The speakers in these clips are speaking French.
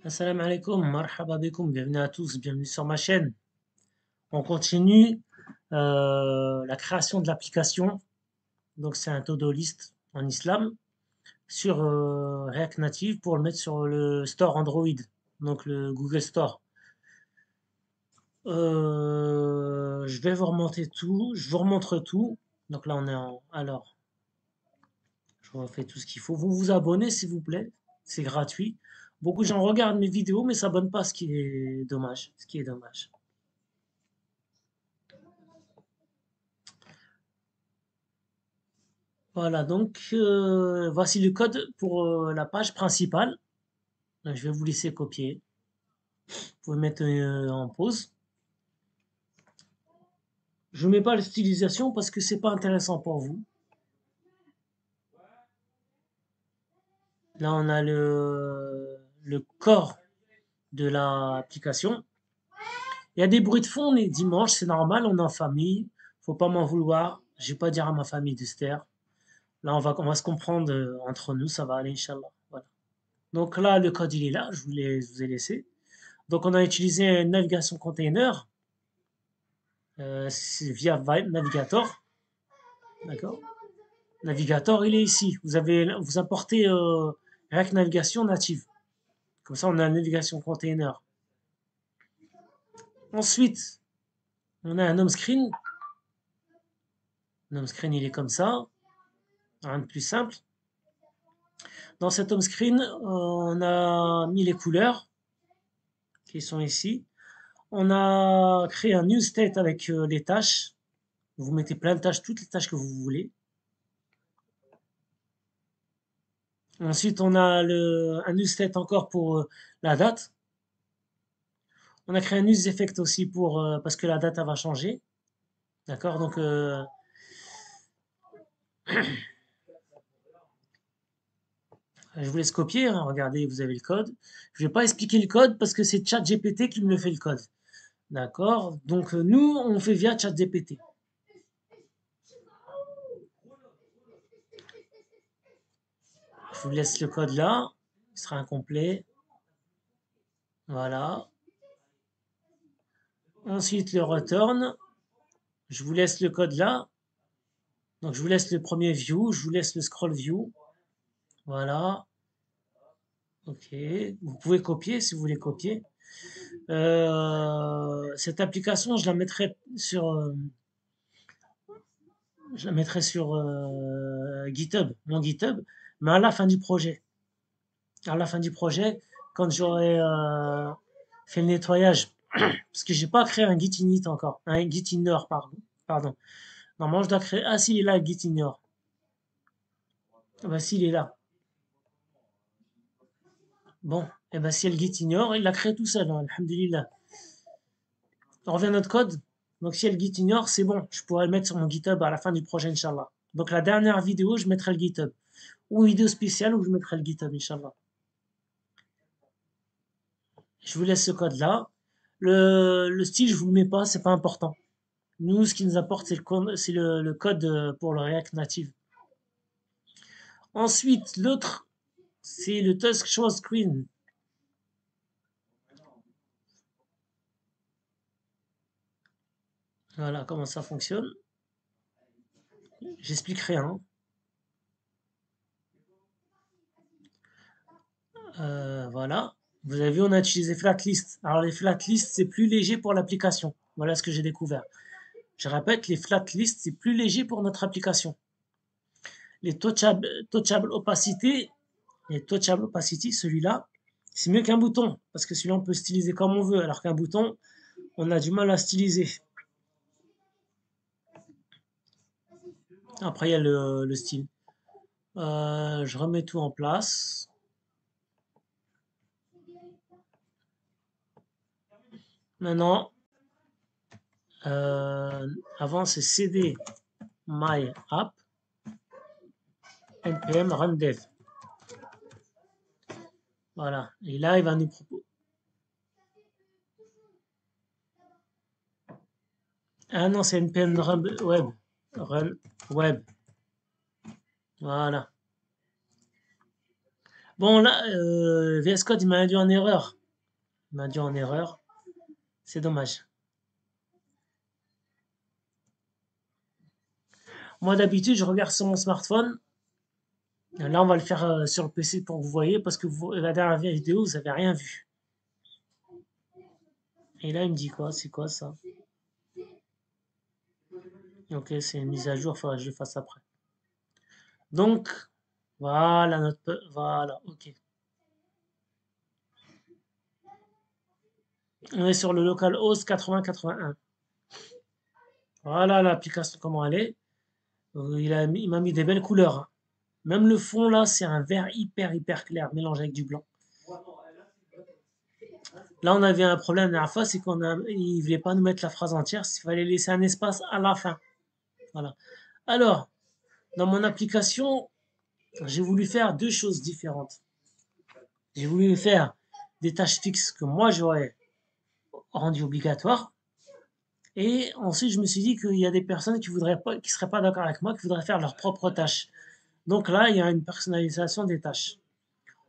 Assalamu alaikum, marhaba bikoum, bienvenue à tous, bienvenue sur ma chaîne. On continue la création de l'application. Donc c'est un to-do list en islam sur React Native pour le mettre sur le store Android, donc le Google Store. Je vais vous remonter tout, je vous remontre tout. Donc là on est en... Alors, je refais tout ce qu'il faut. Vous vous abonnez s'il vous plaît, c'est gratuit. Beaucoup de gens regardent mes vidéos mais s'abonnent pas, ce qui est dommage. Ce qui est dommage. Voilà, donc voici le code pour la page principale. Donc, je vais vous laisser copier. Vous pouvez mettre en pause. Je ne mets pas l'utilisation parce que c'est pas intéressant pour vous. Là, on a le corps de l'application. Il y a des bruits de fond, on est dimanche, c'est normal, on est en famille. Faut pas m'en vouloir. Je vais pas dire à ma famille de se taire. Là, on va se comprendre entre nous, ça va aller, Inch'Allah. Voilà. Donc là, le code, il est là, je vous ai laissé. Donc on a utilisé une navigation container via Navigator. D'accord? Navigator, il est ici. Vous importez React Navigation native. Comme ça, on a une navigation container. Ensuite, on a un home screen. Un home screen, il est comme ça. Rien de plus simple. Dans cet home screen, on a mis les couleurs qui sont ici. On a créé un new state avec les tâches. Vous mettez plein de tâches, toutes les tâches que vous voulez. Ensuite, on a un new state encore pour la date. On a créé un news effect aussi pour parce que la date elle va changer. D'accord? Donc je vous laisse copier, hein. Regardez, vous avez le code. Je vais pas expliquer le code parce que c'est ChatGPT qui me le fait le code. D'accord? Donc nous, on fait via ChatGPT. Je vous laisse le code là. Il sera incomplet. Voilà. Ensuite, le return. Je vous laisse le code là. Donc je vous laisse le premier view. Je vous laisse le scroll view. Voilà. Ok. Vous pouvez copier si vous voulez copier. Cette application, je la mettrai sur GitHub, mon GitHub, mais à la fin du projet. À la fin du projet, quand j'aurai fait le nettoyage, parce que j'ai pas créé un Git init encore, un Git inner, pardon. Normalement, je dois créer. Ah, s'il est là, le Git inner. Ah, bah, s'il est là. Bon, et ben si le Git ignore, il l'a créé tout seul, hein, alhamdulillah. On revient à notre code. Donc si elle Git ignore, c'est bon. Je pourrais le mettre sur mon GitHub à la fin du projet, Inch'Allah. Donc la dernière vidéo, je mettrai le GitHub. Ou une vidéo spéciale où je mettrai le GitHub, Inch'Allah. Je vous laisse ce code-là. Le style, je vous le mets pas, c'est pas important. Nous, ce qui nous importe, c'est le code pour le React Native. Ensuite, l'autre, c'est le Task Show Screen. Voilà comment ça fonctionne. J'expliquerai rien. Voilà. Vous avez vu, on a utilisé flatlist. Alors les flatlists, c'est plus léger pour l'application. Voilà ce que j'ai découvert. Je répète, les flatlists, c'est plus léger pour notre application. Les touchable opacity, celui-là, c'est mieux qu'un bouton. Parce que celui-là, on peut styliser comme on veut. Alors qu'un bouton, on a du mal à styliser. Après, il y a le style. Je remets tout en place. Maintenant, avant, c'est cd my app npm run dev. Voilà. Et là, il va nous proposer. Ah non, c'est npm run web. Run web. Voilà. Bon, là, VS Code, il m'a induit en erreur. Il m'a induit en erreur. C'est dommage. Moi, d'habitude, je regarde sur mon smartphone. Là, on va le faire sur le PC pour que vous voyez, parce que la dernière vidéo, vous avez rien vu. Et là, il me dit quoi? C'est quoi ça? Ok, c'est une mise à jour, il faudra que je le fasse après. Donc, voilà notre... Voilà, ok. On est sur le localhost 8081. Voilà l'application, comment elle est. Il m'a mis des belles couleurs, hein. Même le fond, là, c'est un vert hyper clair, mélangé avec du blanc. Là, on avait un problème la dernière fois, c'est il voulait pas nous mettre la phrase entière, il fallait laisser un espace à la fin. Voilà. Alors, dans mon application, j'ai voulu faire deux choses différentes. J'ai voulu faire des tâches fixes que moi j'aurais rendues obligatoires. Et ensuite, je me suis dit qu'il y a des personnes qui voudraient pas, qui seraient pas d'accord avec moi, qui voudraient faire leurs propres tâches. Donc là, il y a une personnalisation des tâches.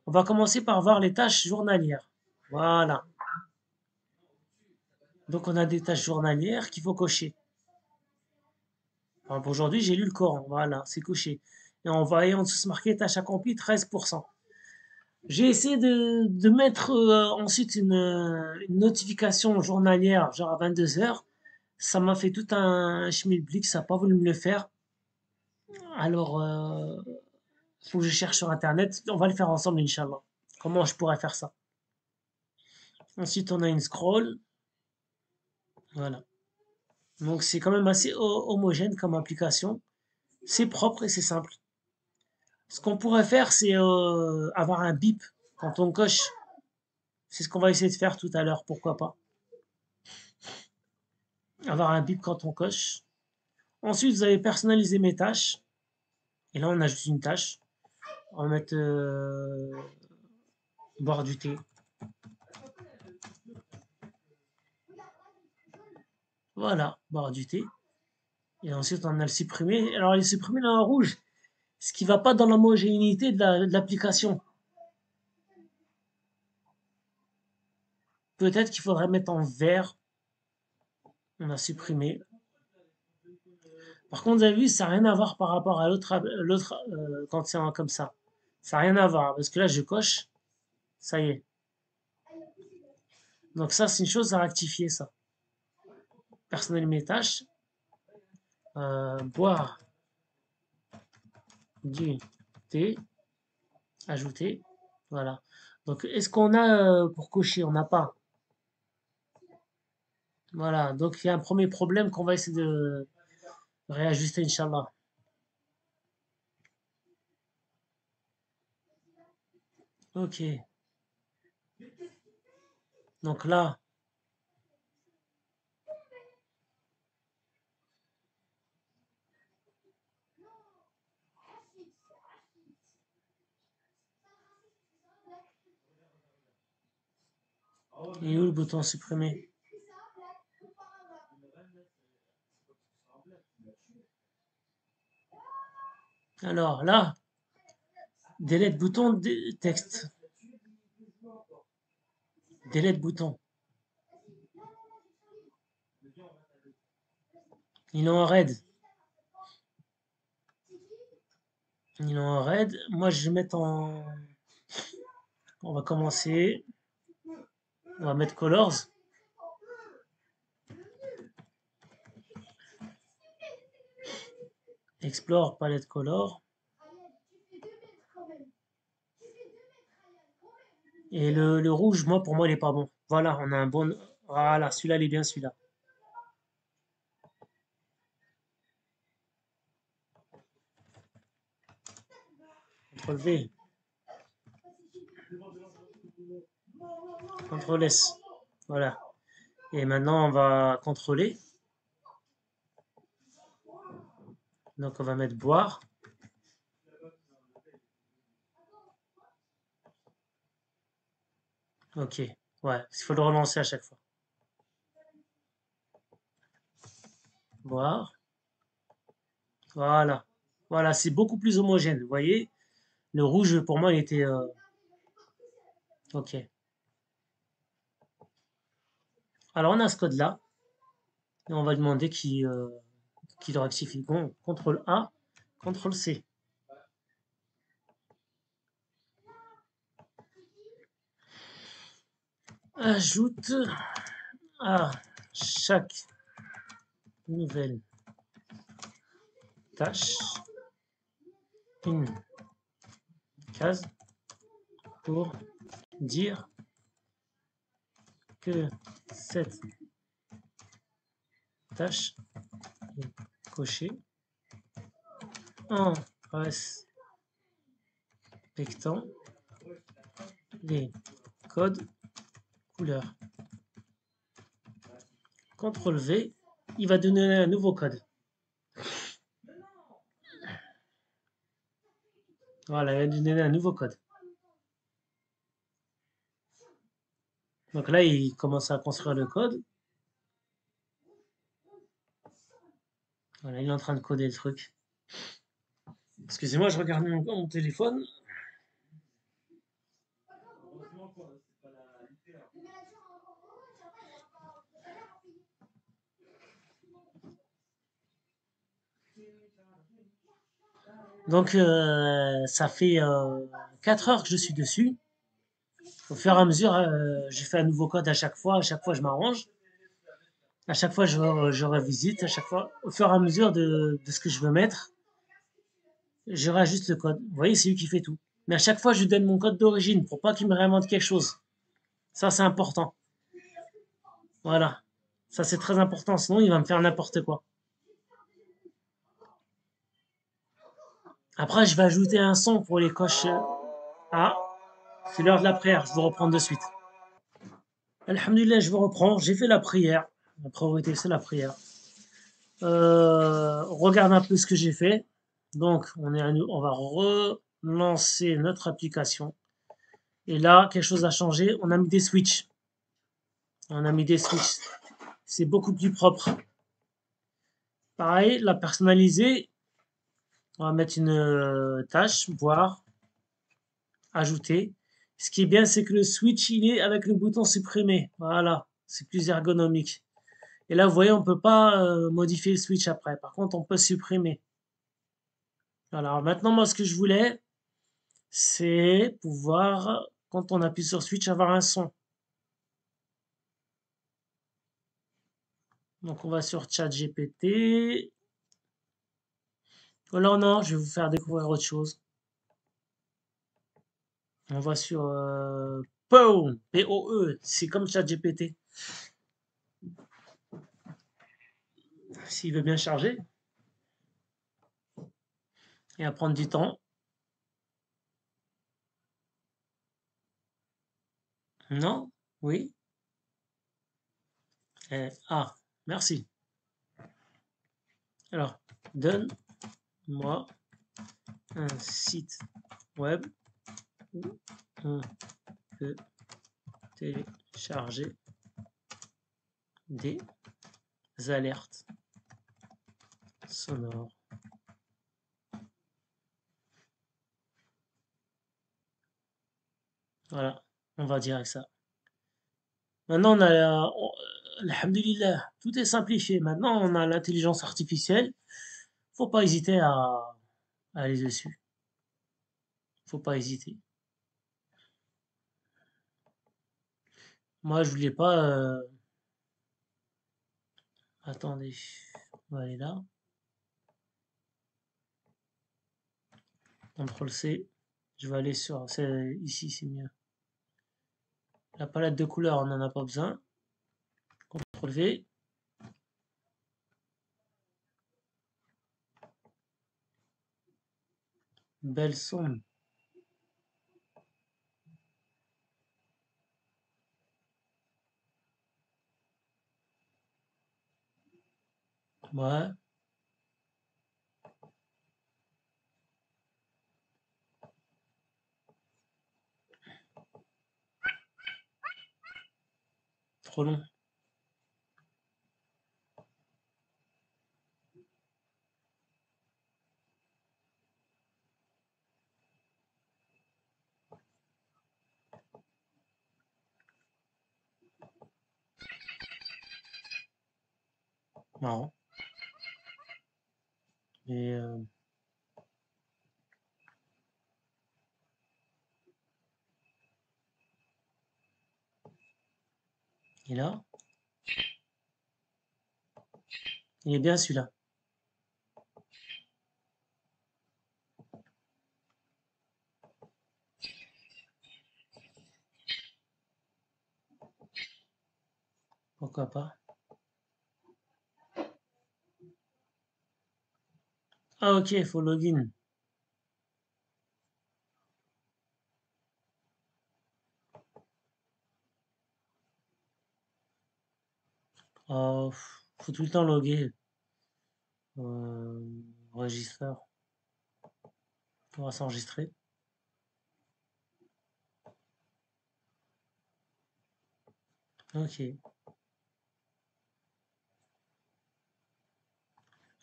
On va commencer par voir les tâches journalières. Voilà. Donc on a des tâches journalières qu'il faut cocher. Par exemple, aujourd'hui, j'ai lu le Coran. Voilà, c'est coché. Et on va en dessous se marquer tâche accomplie 13%. J'ai essayé de mettre ensuite une notification journalière, genre à 22 heures. Ça m'a fait tout un schmilblick, ça n'a pas voulu me le faire. Alors, il faut que je cherche sur Internet. On va le faire ensemble, Inch'Allah. Comment je pourrais faire ça? Ensuite, on a une scroll. Voilà. Donc, c'est quand même assez homogène comme application. C'est propre et c'est simple. Ce qu'on pourrait faire, c'est avoir un bip quand on coche. C'est ce qu'on va essayer de faire tout à l'heure, pourquoi pas. Avoir un bip quand on coche. Ensuite, vous allez personnaliser mes tâches. Et là, on ajoute une tâche. On va mettre boire du thé. Voilà, boire du thé. Et ensuite, on a le supprimé. Alors, il est supprimé dans le rouge, ce qui ne va pas dans l'homogénéité de l'application. Peut-être qu'il faudrait mettre en vert. On a supprimé. Par contre, vous avez vu, ça n'a rien à voir par rapport à l'autre quand c'est comme ça. Ça n'a rien à voir. Parce que là, je coche. Ça y est. Donc ça, c'est une chose à rectifier, ça. Personnaliser mes tâches. Boire du thé. Ajouter. Voilà. Donc, est-ce qu'on a pour cocher? On n'a pas. Voilà. Donc, il y a un premier problème qu'on va essayer de réajuster, Inch'Allah. Ok. Donc là, il est où le bouton supprimer? Alors là, delete bouton texte. Delete bouton. Il est en red. Il est en red. Moi, je vais mettre en. On va commencer. On va mettre colors. Explore palette color. Et le rouge, moi, pour moi, il est pas bon. Voilà, on a un bon. Voilà, celui-là, il est bien celui-là. CTRL V. CTRL S. Voilà. Et maintenant, on va contrôler. Donc, on va mettre boire. Ok. Ouais, il faut le relancer à chaque fois. Boire. Voilà. Voilà, c'est beaucoup plus homogène. Vous voyez, le rouge, pour moi, il était. OK. Alors on a ce code-là et on va demander qui le rectifie. Bon, CTRL A, CTRL C. Ajoute à chaque nouvelle tâche une case pour dire que cette tâche est cochée en respectant les codes couleurs. CTRL V, il va donner un nouveau code. Voilà, il va donner un nouveau code. Donc là, il commence à construire le code. Voilà, il est en train de coder le truc. Excusez-moi, je regarde mon téléphone. Donc, ça fait 4 heures que je suis dessus. Au fur et à mesure, j'ai fait un nouveau code à chaque fois. À chaque fois, je m'arrange. À chaque fois, je revisite. À chaque fois, au fur et à mesure de ce que je veux mettre, je rajoute le code. Vous voyez, c'est lui qui fait tout. Mais à chaque fois, je lui donne mon code d'origine pour pas qu'il me réinvente quelque chose. Ça, c'est important. Voilà. Ça, c'est très important. Sinon, il va me faire n'importe quoi. Après, je vais ajouter un son pour les coches. Ah, c'est l'heure de la prière. Je vous reprends de suite. Alhamdulillah, je vous reprends. J'ai fait la prière. La priorité, c'est la prière. Regarde un peu ce que j'ai fait. Donc, on va relancer notre application. Et là, quelque chose a changé. On a mis des switches. On a mis des switches. C'est beaucoup plus propre. Pareil, la personnaliser. On va mettre une tâche, voir, ajouter. Ce qui est bien, c'est que le switch, il est avec le bouton supprimer. Voilà, c'est plus ergonomique. Et là, vous voyez, on peut pas modifier le switch après. Par contre, on peut supprimer. Alors maintenant, moi, ce que je voulais, c'est pouvoir, quand on appuie sur switch, avoir un son. Donc, on va sur ChatGPT. Oh là, non, je vais vous faire découvrir autre chose. On va sur POE, P-O-E, c'est comme ChatGPT. S'il veut bien charger. Et à prendre du temps. Non? Oui? Merci. Alors, donne-moi un site web où on peut télécharger des alertes sonores. Voilà, on va dire ça. Maintenant, alhamdulillah, tout est simplifié. Maintenant, on a l'intelligence artificielle. Faut pas hésiter à aller dessus. Faut pas hésiter. Moi, je voulais pas. Attendez, on va aller là. CTRL C. Je vais aller sur. Ici, c'est mieux. La palette de couleurs, on n'en a pas besoin. CTRL V. Belle son. Ouais. Trop long. Marrant. Et là, il est bien celui-là. Pourquoi pas? Ah ok, il faut login. Oh, faut tout le temps loguer. Enregistreur. On va s'enregistrer. Ok.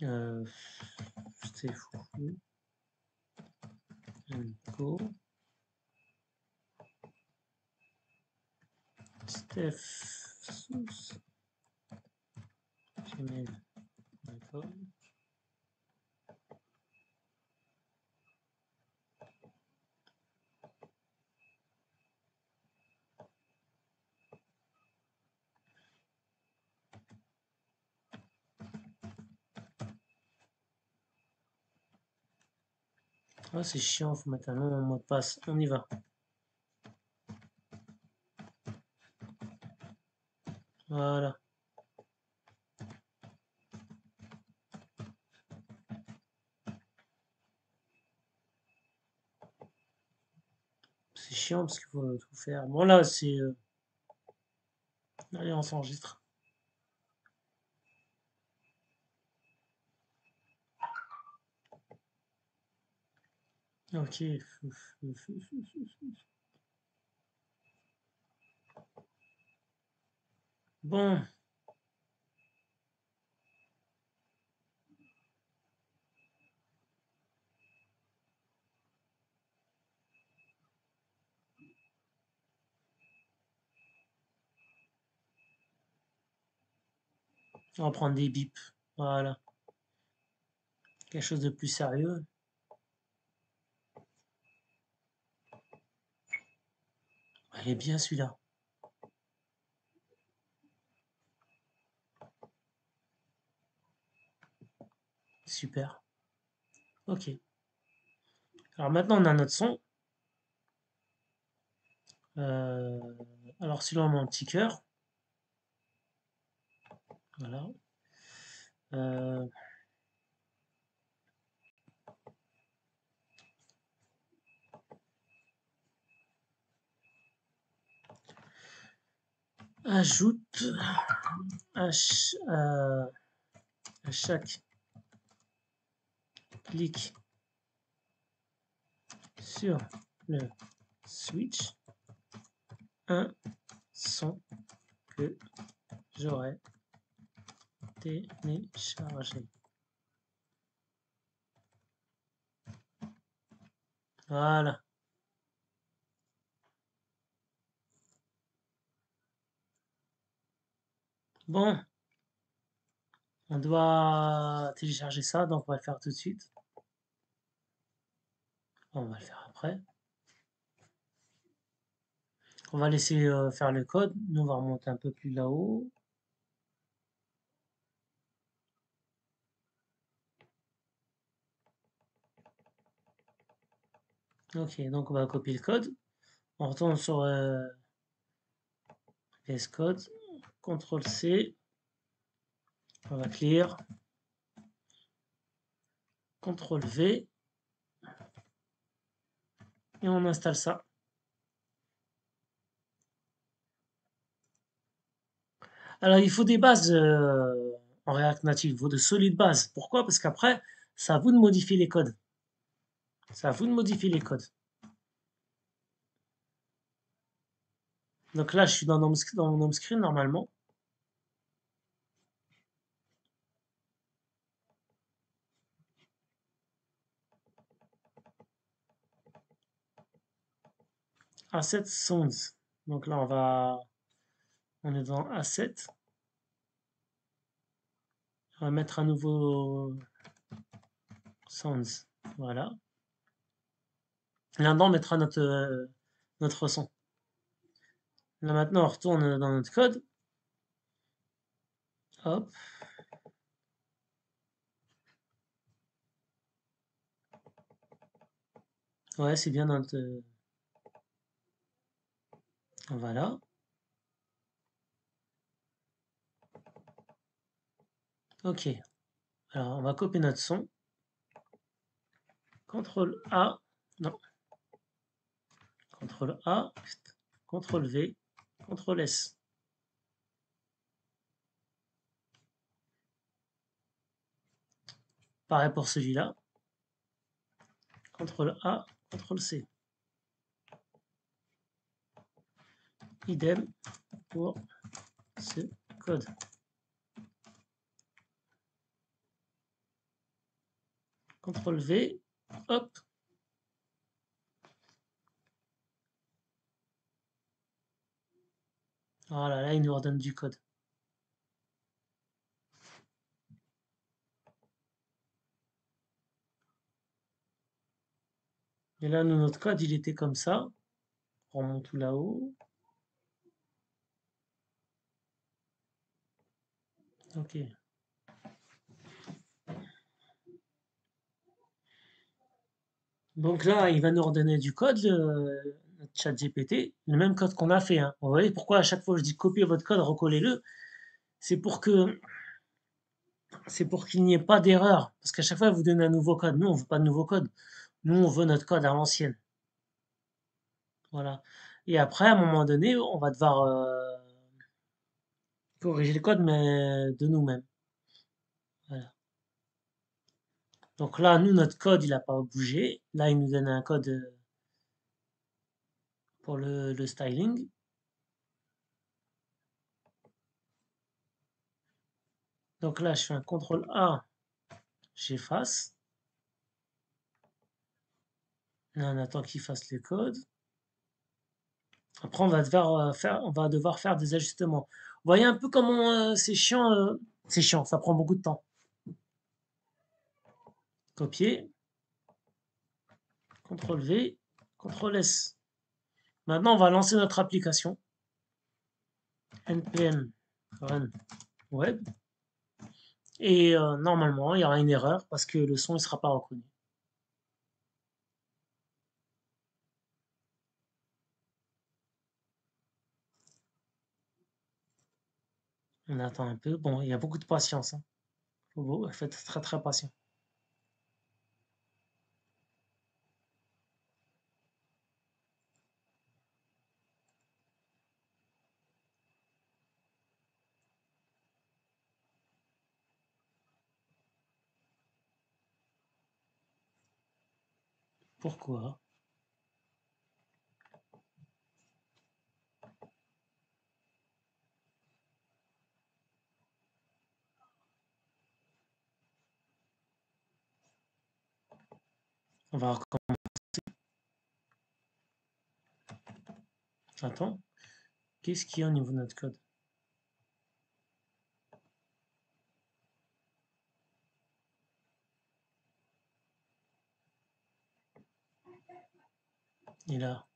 Euh, c'est fou. Go. Steph sous gmail.com. Ah, c'est chiant, faut mettre un nom en mot de passe. On y va. Voilà. C'est chiant parce qu'il faut tout faire. Bon, là, c'est. Allez, on s'enregistre. Ok. Bon, on va prendre des bips. Voilà. Quelque chose de plus sérieux. Il est bien celui-là. Super. Ok. Alors maintenant, on a notre son. Euh, alors, celui-là, on met un petit cœur. Voilà. Euh, ajoute à chaque clic sur le switch un son que j'aurais téléchargé. Voilà. Bon, on doit télécharger ça, donc on va le faire tout de suite. On va le faire après. On va laisser faire le code. Nous, on va remonter un peu plus là-haut. Ok, donc on va copier le code. On retourne sur VS Code. CTRL C. On va clear. CTRL V. Et on installe ça. Alors, il faut des bases en React Native. Il faut de solides bases. Pourquoi? Parce qu'après, c'est à vous de modifier les codes. C'est à vous de modifier les codes. Donc là, je suis dans mon home screen normalement. Asset Sounds. Donc là, on est dans Asset. On va mettre un nouveau sounds. Voilà. Là-dedans, on mettra notre son. Là maintenant, on retourne dans notre code. Hop. Ouais, c'est bien notre... Voilà. Ok. Alors, on va copier notre son. CTRL A. Non. CTRL A. CTRL V. CTRL S. Pareil pour celui-là. CTRL A. CTRL C. Idem pour ce code. CTRL V. Hop. Voilà, là, il nous redonne du code. Et là, nous, notre code, il était comme ça. On remonte tout là-haut. Ok. Donc là, il va nous redonner du code, notre chat GPT, le même code qu'on a fait. Hein. Vous voyez pourquoi à chaque fois je dis copier votre code, recollez-le. C'est pour que c'est pour qu'il n'y ait pas d'erreur. Parce qu'à chaque fois, vous donnez un nouveau code. Nous, on veut pas de nouveau code. Nous, on veut notre code à l'ancienne. Voilà. Et après, à un moment donné, on va devoir corriger le code, mais de nous-mêmes. Voilà. Donc là, nous, notre code, il n'a pas bougé. Là, il nous donne un code pour le styling. Donc là, je fais un CTRL A, j'efface. Là, on attend qu'il fasse les codes. Après, on va devoir faire des ajustements. Vous voyez un peu comment c'est chiant, ça prend beaucoup de temps. Copier, CTRL V, CTRL S. Maintenant, on va lancer notre application. npm run web. Et normalement, il y aura une erreur parce que le son ne sera pas reconnu. On attend un peu. Bon, il y a beaucoup de patience. Hein. Faut être très très patient. Pourquoi? On va recommencer. Attends. Qu'est-ce qu'il y a au niveau de notre code? Et là,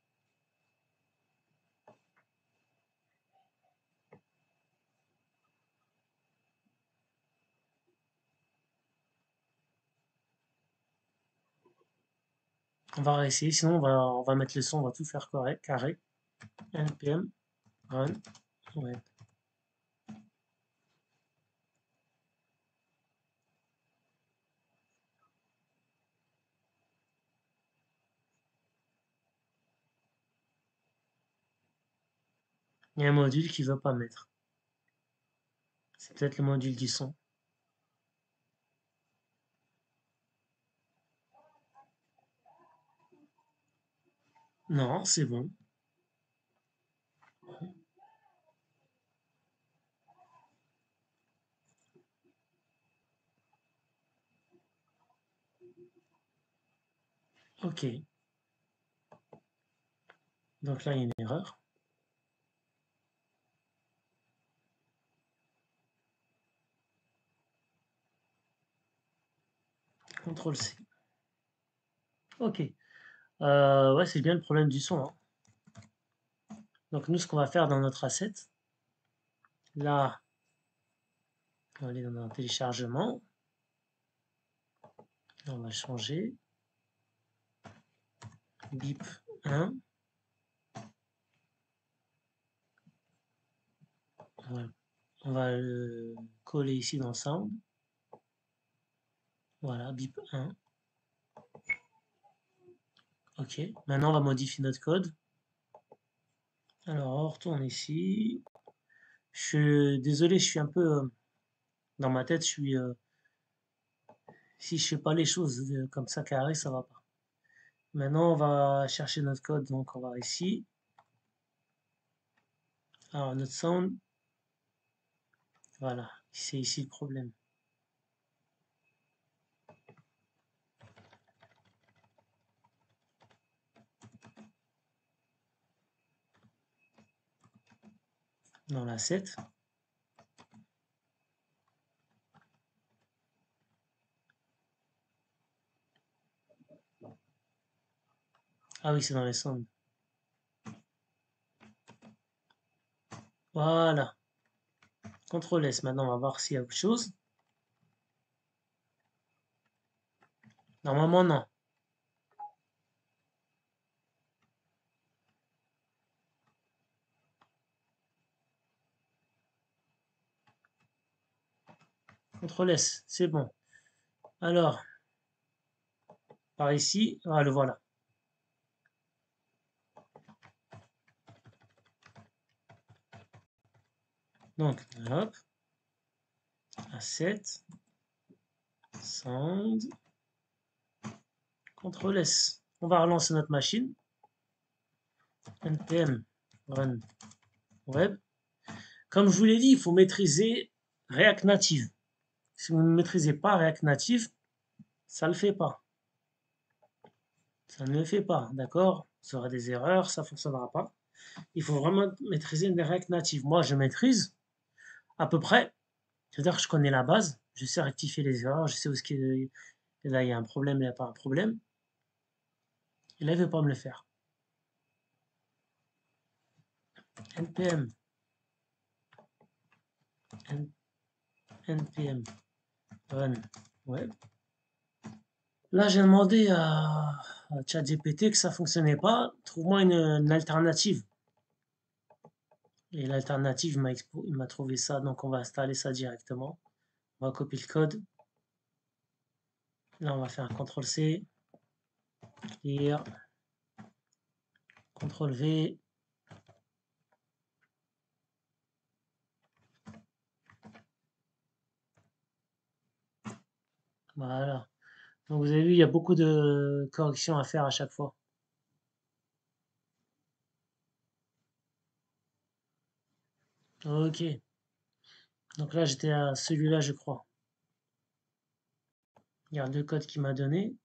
on va réessayer. Sinon, on va mettre le son, on va tout faire correct, carré. npm run web. Il y a un module qui ne veut pas mettre. C'est peut-être le module du son. Non, c'est bon. Ok. Donc là, il y a une erreur. CTRL-C. Ok. Ouais, c'est bien le problème du son, hein. Donc nous, ce qu'on va faire dans notre asset, là, on va aller dans un téléchargement. On va changer. Bip 1. Voilà. On va le coller ici dans Sound. Voilà, bip 1. Ok, maintenant on va modifier notre code. Alors on retourne ici. Désolé, je suis un peu dans ma tête, si je fais pas les choses comme ça carré, ça va pas. Maintenant on va chercher notre code, donc on va ici. Alors notre sound, voilà, c'est ici le problème. Dans l'asset. Ah oui, c'est dans les sounds. Voilà. CTRL S. Maintenant, on va voir s'il y a autre chose. Normalement, non. CTRL S, c'est bon. Alors, par ici, ah, le voilà. Donc, hop, Asset, Sound, CTRL S. On va relancer notre machine. npm run web. Comme je vous l'ai dit, il faut maîtriser React Native. Si vous ne maîtrisez pas React Native, ça ne le fait pas. Ça ne le fait pas, d'accord? Ça aura des erreurs, ça ne fonctionnera pas. Il faut vraiment maîtriser une React Native. Moi, je maîtrise à peu près. C'est-à-dire que je connais la base, je sais rectifier les erreurs, je sais où est-ce qu'il là il y a un problème, il n'y a pas un problème. Et là, il ne veut pas me le faire. npm npm run web. Là, j'ai demandé à ChatGPT que ça fonctionnait pas. Trouve-moi une alternative. Et l'alternative, il m'a trouvé ça, donc on va installer ça directement. On va copier le code. Là, on va faire un CTRL-C, lire, CTRL-V. Voilà. Donc vous avez vu, il y a beaucoup de corrections à faire à chaque fois. Ok. Donc là, j'étais à celui-là, je crois. Regarde le code qu'il m'a donné.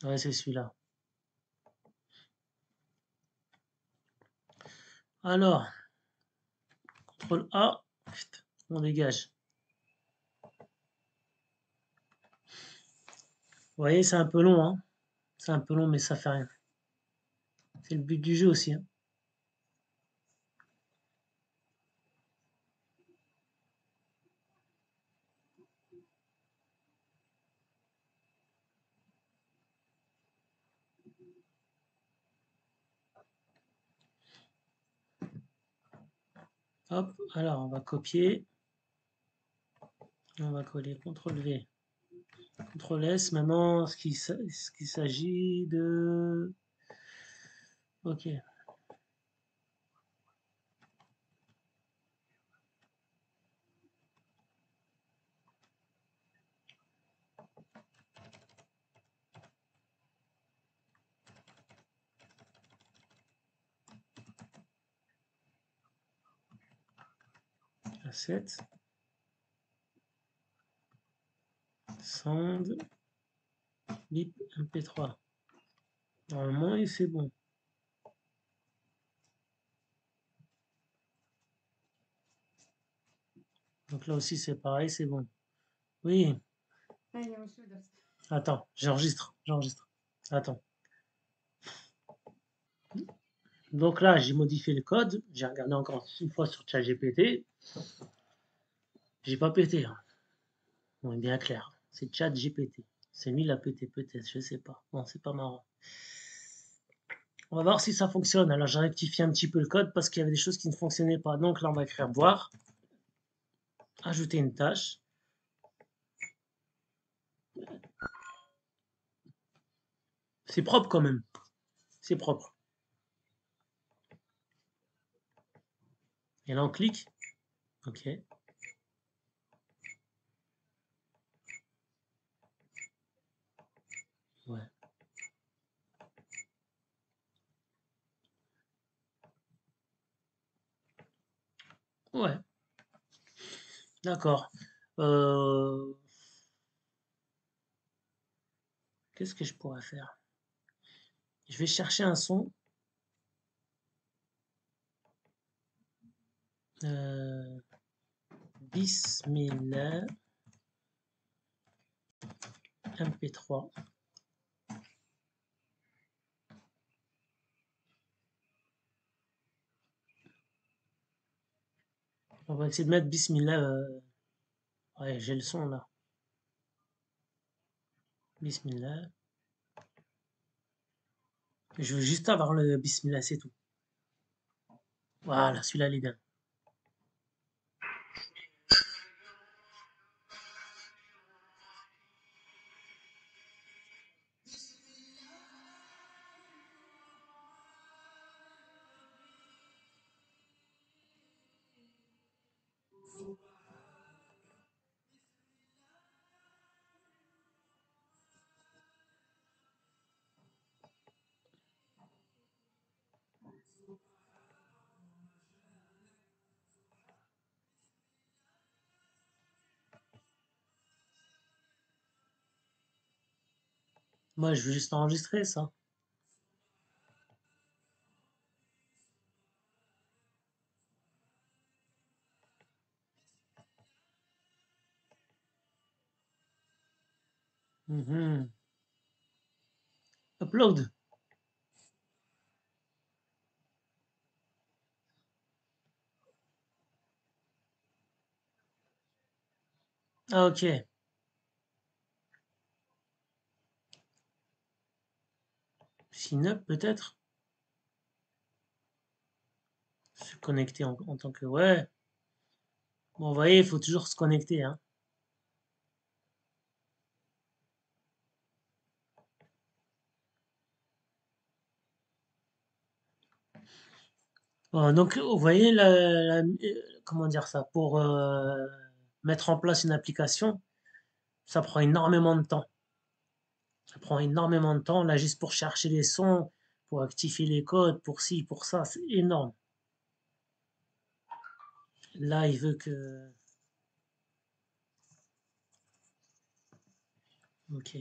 Ouais, c'est celui-là. Alors, CTRL A, on dégage. Vous voyez, c'est un peu long, hein. C'est un peu long, mais ça fait rien. C'est le but du jeu aussi, hein. Hop, alors on va copier. On va coller CTRL-V, CTRL-S. Maintenant, ce qu'il s'agit de... Ok. Asset. Sound. Bip MP3. Normalement, il c'est bon. Donc là aussi, c'est pareil, c'est bon. Oui, attends, j'enregistre, j'enregistre. Attends. Donc là, j'ai modifié le code. J'ai regardé encore une fois sur ChatGPT. J'ai pas pété, hein. On est bien clair. C'est ChatGPT. C'est lui, il a pété peut-être, je sais pas. Bon, c'est pas marrant. On va voir si ça fonctionne. Alors, j'ai rectifié un petit peu le code parce qu'il y avait des choses qui ne fonctionnaient pas. Donc là, on va écrire boire, ajouter une tâche. C'est propre quand même. C'est propre. Et là, on clique. OK. Ouais. Ouais. D'accord. Euh, Qu'est-ce que je pourrais faire? Je vais chercher un son. Euh, Bismillah MP3. On va essayer de mettre Bismillah. Ouais, j'ai le son là. Bismillah. Je veux juste avoir le Bismillah, c'est tout. Voilà, celui-là, il est bien. Moi, je veux juste enregistrer ça. Mhm. Upload. Ah, ok. Synap, peut-être? Se connecter en tant que... Ouais. Bon, vous voyez, il faut toujours se connecter, hein. Donc, vous voyez, comment dire ça? Pour mettre en place une application, ça prend énormément de temps. Ça prend énormément de temps, là, juste pour chercher les sons, pour activer les codes, pour ci, pour ça, c'est énorme. Là, il veut que... Ok.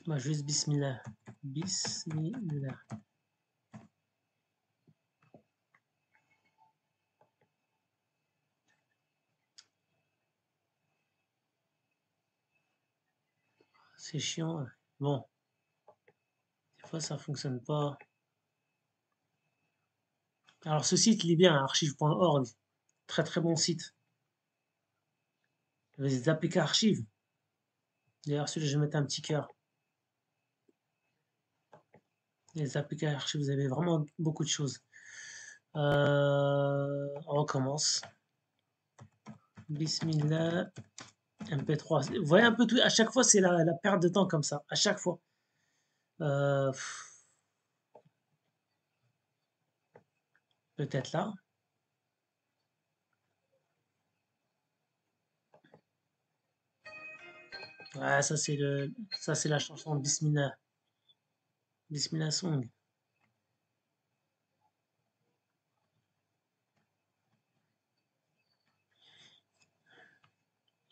Bah, juste Bismillah. Bismillah. C'est chiant, hein. Bon, des fois, ça fonctionne pas. Alors, ce site, il est bien, archive.org. Très, très bon site. Les APK archives. D'ailleurs, celui-là, je vais mettre un petit cœur. Les APK archives, vous avez vraiment beaucoup de choses. On recommence. Bismillah. MP3. Vous voyez un peu tout. À chaque fois, c'est la perte de temps comme ça. À chaque fois. Euh, Peut-être là. Ouais, ça c'est la chanson de Bismillah. Bismillah Song.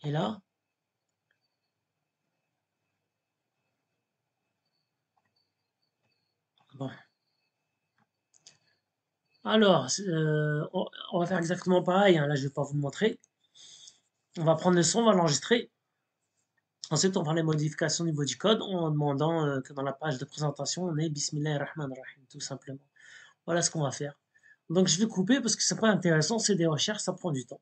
Et là, Alors, on va faire exactement pareil, hein, là je vais pas vous le montrer. On va prendre le son, on va l'enregistrer. Ensuite, on fera les modifications au niveau du code en demandant que dans la page de présentation, on ait Bismillahirrahmanirrahim, tout simplement. Voilà ce qu'on va faire. Donc je vais couper parce que c'est pas intéressant, c'est des recherches, ça prend du temps.